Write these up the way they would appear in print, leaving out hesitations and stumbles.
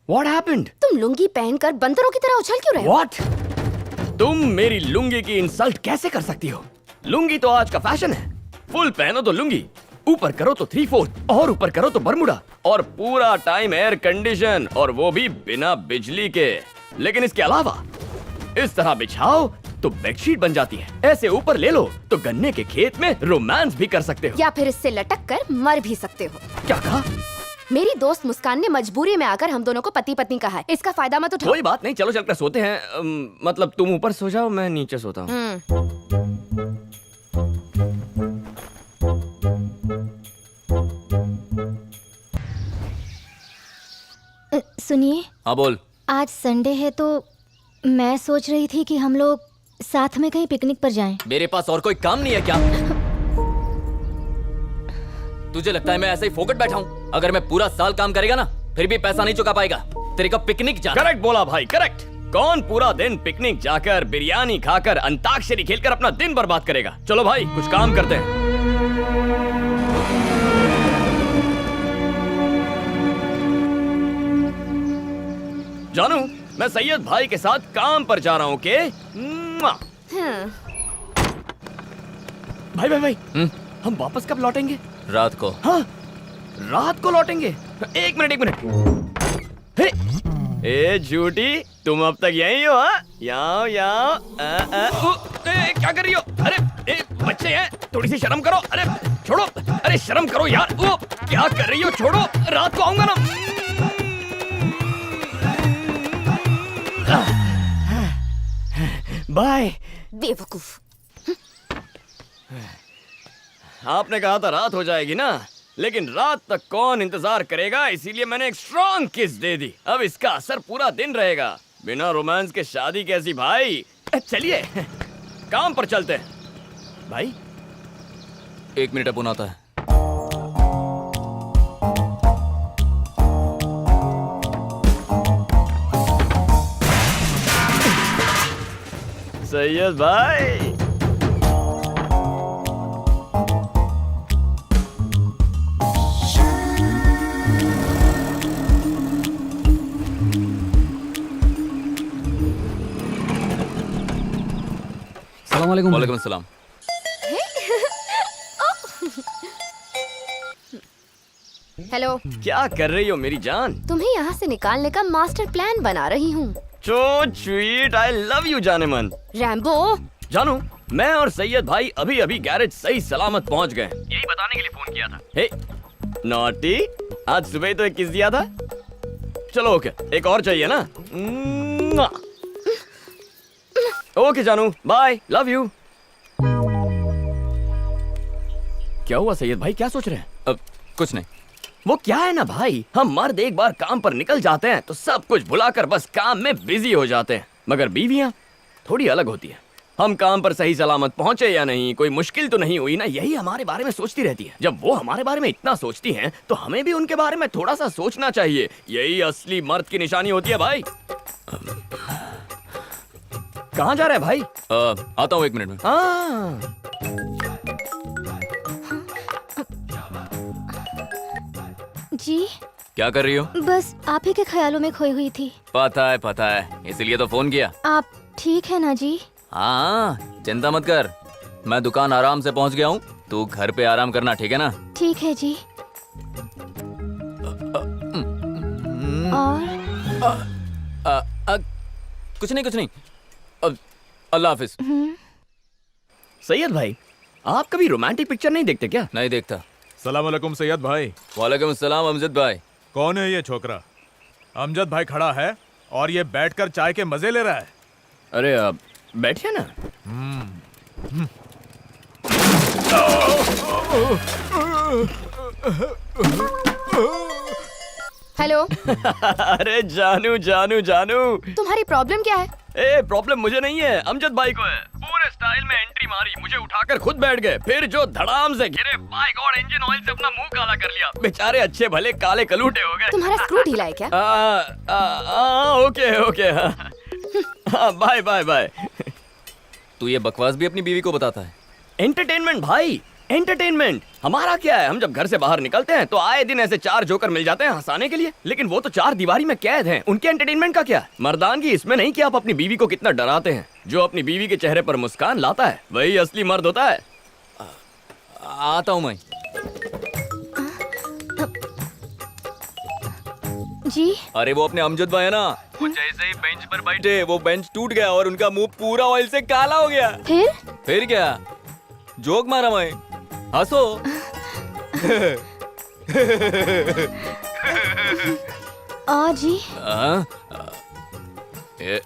What happened? तुम लुंगी पहनकर बंदरों की तरह उछल क्यों रहे हो? What? तुम मेरी लुंगी की इंसल्ट कैसे कर सकती हो? लुंगी तो आज का फैशन है। फुल पहनो तो लुंगी, ऊपर करो तो 3/4 और ऊपर करो तो बरमुडा और पूरा टाइम एयर कंडीशन और वो भी बिना बिजली के। लेकिन इसके अलावा इस तरह बिछाओ तो बेडशीट बन जाती है। ऐसे ऊपर ले लो तो गन्ने के खेत में रोमांस भी कर सकते हो। या फिर इससे लटक कर मर भी सकते हो। क्या कहा? मेरी दोस्त मुस्कान ने मजबूरी में आकर हम दोनों को पति पत्नी कहा है। इसका फायदा मत उठाओ। कोई बात नहीं, चलो चलकर सोते हैं। मतलब तुम ऊपर सो जाओ, मैं नीचे सोता हूँ। सुनिए। हाँ बोल। आज संडे है तो मैं सोच रही थी कि हम लोग साथ में कहीं पिकनिक पर जाएं। मेरे पास और कोई काम नहीं है क्या? तुझे लगता है मैं ऐसे ही फोकट बैठा हूँ? अगर मैं पूरा साल काम करेगा ना फिर भी पैसा नहीं चुका पाएगा। तेरे का पिकनिक जाना। करेक्ट बोला भाई, करेक्ट। कौन पूरा दिन पिकनिक जाकर बिरयानी खाकर अंताक्षरी खेलकर अपना दिन बर्बाद करेगा? चलो भाई कुछ काम करते हैं। जानू, मैं सैयद भाई के साथ काम पर जा रहा हूँ के भाई भाई भाई हम वापस कब लौटेंगे? रात को। हाँ, रात को लौटेंगे। एक मिनट। हे, ए झूठी, तुम अब तक यहीं हो? हाँ, यहाँ क्या कर रही हो? अरे बच्चे हैं, थोड़ी सी शर्म करो। अरे छोड़ो, अरे शर्म करो यार। क्या कर रही हो? छोड़ो, रात को आऊंगा ना। बाय। बेवकूफ। आपने कहा था रात हो जाएगी ना, लेकिन रात तक कौन इंतजार करेगा, इसीलिए मैंने एक स्ट्रॉन्ग किस दे दी। अब इसका असर पूरा दिन रहेगा। बिना रोमांस के शादी कैसी भाई? चलिए काम पर चलते हैं। भाई 1 मिनट अपुन आता है। सैयद भाई, अस्सलामुअलैकुम। वालेकुम अस्सलाम। हेलो। क्या कर रही हो मेरी जान? तुम्हें यहाँ से निकालने का मास्टर प्लान बना रही हूँ। So sweet, I love you जाने मन। रैम्बो। जानू, मैं और सैयद भाई अभी अभी गैरेज सही सलामत पहुंच गए। यही बताने के लिए फोन किया था। हे, नॉटी, आज सुबह ही तो एक किस दिया था। चलो ओके, एक और चाहिए ना? ओके जानू, बाय, लव यू। क्या हुआ सैयद भाई, क्या सोच रहे हैं? अब कुछ नहीं। वो क्या है ना भाई, हम मर्द एक बार काम पर निकल जाते हैं तो सब कुछ भुलाकर बस काम में बिजी हो जाते हैं, मगर बीवियां थोड़ी अलग होती है। हम काम पर सही सलामत पहुंचे या नहीं, कोई मुश्किल तो नहीं हुई ना, यही हमारे बारे में सोचती रहती है। जब वो हमारे बारे में इतना सोचती हैं, तो हमें भी उनके बारे में थोड़ा सा सोचना चाहिए। यही असली मर्द की निशानी होती है भाई। कहाँ जा रहा है भाई? आता हूँ 1 मिनट में। हाँ, जी क्या कर रही हो? बस आप ही के ख्यालों में खोई हुई थी। पता है, इसीलिए तो फोन किया। आप ठीक है ना जी? हाँ, चिंता मत कर, मैं दुकान आराम से पहुंच गया हूँ। तू घर पे आराम करना, ठीक है ना? ठीक है जी। और कुछ नहीं। अल्लाह हाफिज। सैयद भाई, आप कभी रोमांटिक पिक्चर नहीं देखते क्या? नहीं देखता। सलाम अलैकुम सैयद भाई। वालेकुम अस्सलाम अमजद भाई। कौन है ये छोकरा? अमजद भाई खड़ा है और ये बैठकर चाय के मजे ले रहा है। अरे अब बैठिए ना। हेलो। अरे जानू जानू जानू, तुम्हारी प्रॉब्लम क्या है? ए प्रॉब्लम मुझे नहीं है, अमजद भाई को है। पूरे स्टाइल में एंट्री मारी, मुझे उठाकर खुद बैठ गए, फिर जो धड़ाम से गिरे, बाय गॉड, इंजन ऑयल से अपना मुंह काला कर लिया। बेचारे अच्छे भले काले कलूटे हो गए। तुम्हारा स्क्रू ढीला है क्या? Okay bye bye bye. तू ये बकवास भी अपनी बीवी को बताता है? एंटरटेनमेंट भाई, एंटरटेनमेंट। हमारा क्या है, हम जब घर से बाहर निकलते हैं तो आए दिन ऐसे 4 जोकर मिल जाते हैं हंसाने के लिए, लेकिन वो तो 4 दीवारी में कैद हैं। उनके एंटरटेनमेंट का क्या? मर्दानगी इसमें नहीं कि आप अपनी बीवी को कितना डराते हैं। जो अपनी बीवी के चेहरे पर मुस्कान लाता है वही असली मर्द होता है। आता हूँ मैं। जी अरे वो अपने अमजद भाई है ना, वो जैसे ही बेंच पर बैठे वो बेंच टूट गया और उनका मुंह पूरा ऑयल से काला हो गया। फिर क्या जोक मारा मैं, हंसो। जी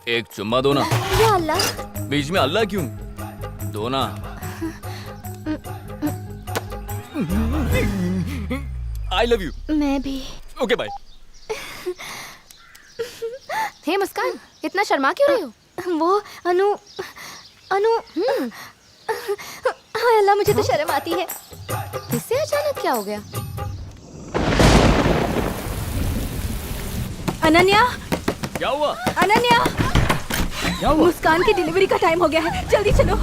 एक चुम्मा दो ना। या अल्लाह। बीच में अल्लाह क्यों? दो ना। I love you. मैं भी। Okay bye. हे मुस्कान, इतना शर्मा क्यों रही हो? वो अनु हाय अल्लाह, मुझे तो शर्म आती है। इससे अचानक क्या हो गया? अनन्या, क्या हुआ? अनन्या, क्या हुआ? मुस्कान की डिलीवरी का टाइम हो गया है, जल्दी चलो।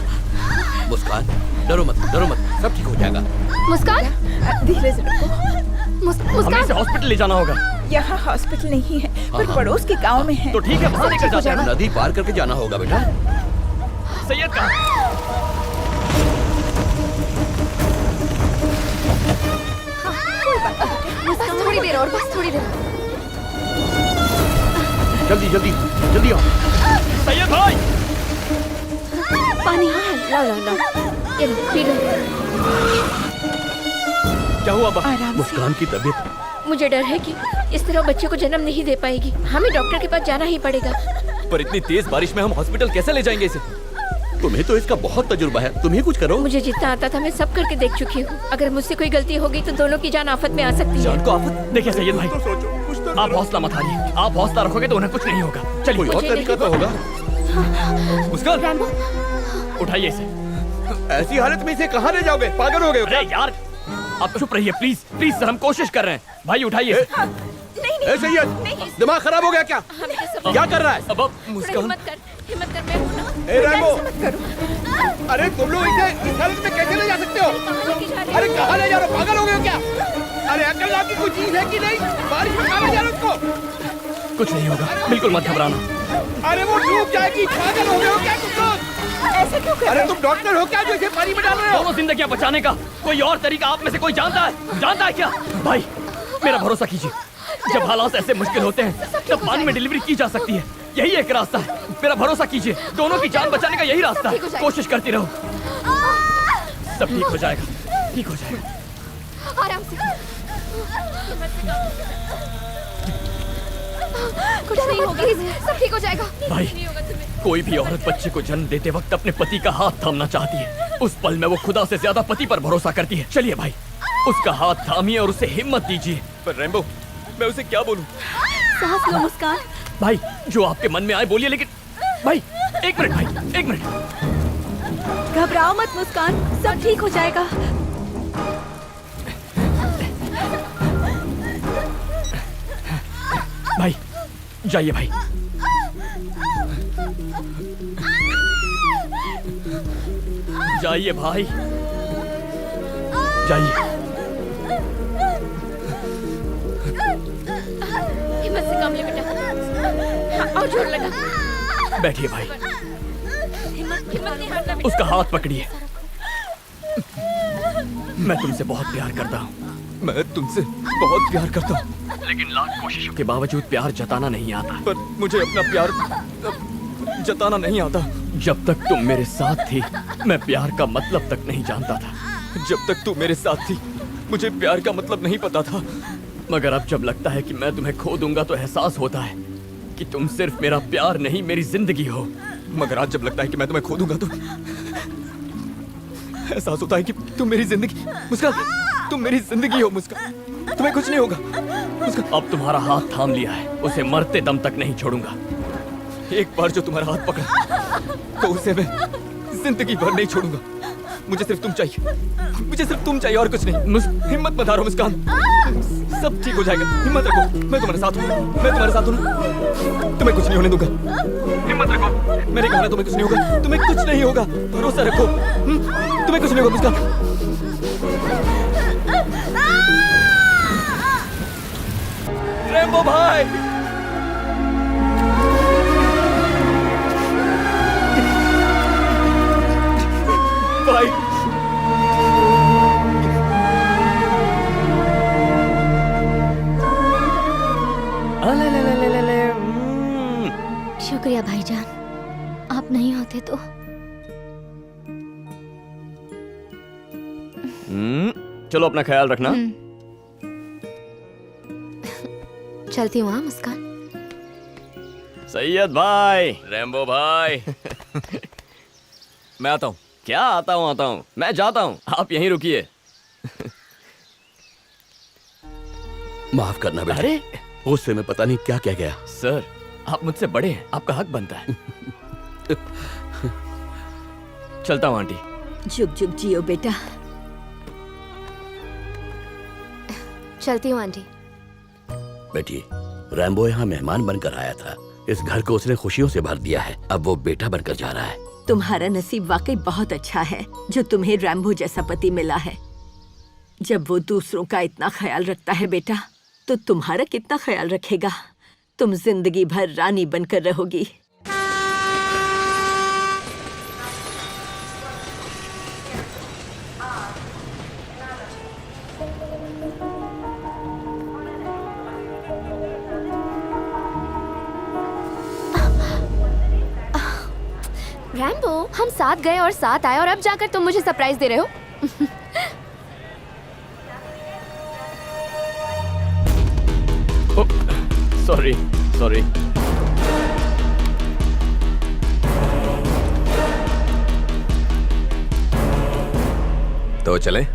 मुस्कान, डरो मत, सब ठीक हो जाएगा। मुस्कान, धीरे से रखो। हमें मुस्कान इसे हॉस्पिटल ले जाना होगा। यहाँ हॉस्पिटल नहीं है, पर पड़ोस के गांव में है। तो ठीक है, वहाँ लेकर जाते हैं। नदी पार करके जाना होगा बेटा। सैयद कहाँ? बस थोड़ी देर और, बस थोड़ी देर। जल्दी आओ। सैयद भाई, पानी हाँ, लो। ये लो, पी लो। क्या हुआ बा? आराम से। मुस्कान की तबीयत। मुझे डर है कि इस तरह बच्चे को जन्म नहीं दे पाएगी। हमें डॉक्टर के पास जाना ही पड़ेगा। पर इतनी तेज बारिश में हम हॉस्पिटल कैसे ले जाएंगे इसे? तुम्हें तो इसका बहुत तजुर्बा है, तुम ही कुछ करो। मुझे जितना आता था मैं सब करके देख चुकी हूँ। अगर मुझसे कोई गलती होगी तो दोनों की जान आफत में आ सकती है। जान को आफत? देखिए सैयद भाई, सोचो कुछ तो आप हौसला मत हारिए। आप हौसला रखोगे तो उन्हें कुछ नहीं होगा। कोई चलिए और तरीका तो होगा। मुस्कान, उठाइए इसे। ऐसी हालत में इसे कहाँ ले जाओगे? पागल हो गए हो अरे यार, आप चुप रहिए प्लीज सर, हम कोशिश कर रहे हैं। भाई उठाइए इसे। ए सैयद, दिमाग खराब हो गया क्या? हमें ये सब क्या कर रहा है? अब मुस्कान, हिम्मत कर मैं हूं ना। ए रैम्बो, अरे तुम लोग इसे इस हालत में कैसे ले जा सकते हो? अरे कहाँ ले जा रहे हो? पागल हो गए हो क्या? अरे अकल नाम की कोई चीज है कि नहीं? बारिश में कहाँ ले जा रहे हो उसको? कुछ नहीं होगा, बिल्कुल मत घबराना। अरे वो डूब जाएगी। पागल हो गए हो क्या तुम लोग? ऐसा क्यों कर? अरे तुम डॉक्टर हो क्या जो इसे पानी में डाल रहे हो? दोनों जिंदगियां बचाने का कोई और तरीका आप में से कोई जानता है क्या? भाई मेरा भरोसा कीजिए, जब हालात ऐसे मुश्किल होते हैं तब पानी में डिलीवरी की जा सकती है। यही एक रास्ता है, मेरा भरोसा कीजिए। दोनों की जान बचाने का यही रास्ता है। कोशिश करती रहो, सब ठीक हो जाएगा, ठीक हो जाएगा। आराम से। कुछ नहीं होगा, सब ठीक हो जाएगा। भाई, कोई भी औरत बच्चे को जन्म देते वक्त अपने पति का हाथ थामना चाहती है। उस पल में वो खुदा से ज्यादा पति पर भरोसा करती है। चलिए भाई, उसका हाथ थामिए और उसे हिम्मत दीजिए। पर रैम्बो, मैं उसे क्या बोलूं? सांस लो मुस्कान। भाई जो आपके मन में आए बोलिए, लेकिन भाई एक मिनट। घबराओ मत मुस्कान, सब ठीक हो जाएगा। भाई जाइए भाई। जाइए भाई, जाइए। हिम्मत से काम ले बेटा। हाँ, और जोर लगा। बैठिए भाई, हिम्मत नहीं हारना बेटा। उसका हाथ पकड़िए। मैं तुमसे बहुत प्यार करता हूँ। मैं तुमसे बहुत प्यार करता हूँ, लेकिन लाख कोशिशों के बावजूद प्यार जताना नहीं आता। पर मुझे अपना प्यार जताना नहीं आता। जब तक तुम मेरे साथ थी मैं प्यार का मतलब तक नहीं जानता था। जब तक तू मेरे साथ थी मुझे प्यार का मतलब नहीं पता था। मगर अब जब लगता है कि मैं तुम्हें खो दूंगा तो एहसास होता है कि तुम सिर्फ मेरा प्यार नहीं मेरी जिंदगी हो। मगर आज जब लगता है कि मैं तुम्हें खो दूंगा तो एहसास होता है कि तुम मेरी जिंदगी, मुस्कान, तुम मेरी जिंदगी हो। मुस्कान, तुम्हें कुछ नहीं होगा। मुस्कान, अब तुम्हारा हाथ थाम लिया है, उसे मरते दम तक नहीं छोड़ूंगा। एक बार जो तुम्हारा हाथ पकड़ा तो उसे मैं जिंदगी भर नहीं छोड़ूंगा। मुझे सिर्फ तुम चाहिए, मुझे सिर्फ तुम चाहिए और कुछ नहीं। हिम्मत मत हारो मुस्कान, सब ठीक हो जाएगा। हिम्मत रखो, मैं तुम्हारे साथ हूँ, मैं तुम्हारे साथ हूँ। तुम्हें कुछ नहीं होने दूंगा। हिम्मत रखो, मेरे कहना तुम्हें कुछ नहीं होगा, तुम्हें कुछ नहीं होगा। भरोसा रखो, तुम्हें कुछ नहीं होगा मुस्कान। रेम्बो भाई। भाई शुक्रिया भाईजान, आप नहीं होते तो। चलो अपना ख्याल रखना। चलती हूँ हाँ मुस्कान। सैयद भाई, रेम्बो भाई। मैं आता हूँ। क्या आता हूँ, मैं जाता हूँ, आप यहीं रुकिए। माफ करना बेटा, अरे गुस्से में पता नहीं क्या कह गया। सर, आप मुझसे बड़े हैं, आपका हक बनता है। चलता हूँ आंटी। जुग जुग जियो बेटा। चलती हूँ आंटी। बेटी, रैम्बो यहाँ मेहमान बनकर आया था। इस घर को उसने खुशियों से भर दिया है। अब वो बेटा बनकर जा रहा है। तुम्हारा नसीब वाकई बहुत अच्छा है जो तुम्हें रैम्बो जैसा पति मिला है। जब वो दूसरों का इतना ख्याल रखता है बेटा, तो तुम्हारा कितना ख्याल रखेगा। तुम जिंदगी भर रानी बनकर रहोगी। रैम्बो, हम साथ गए और साथ आए और अब जाकर तुम मुझे सरप्राइज दे रहे हो। Sorry sorry. तो चले?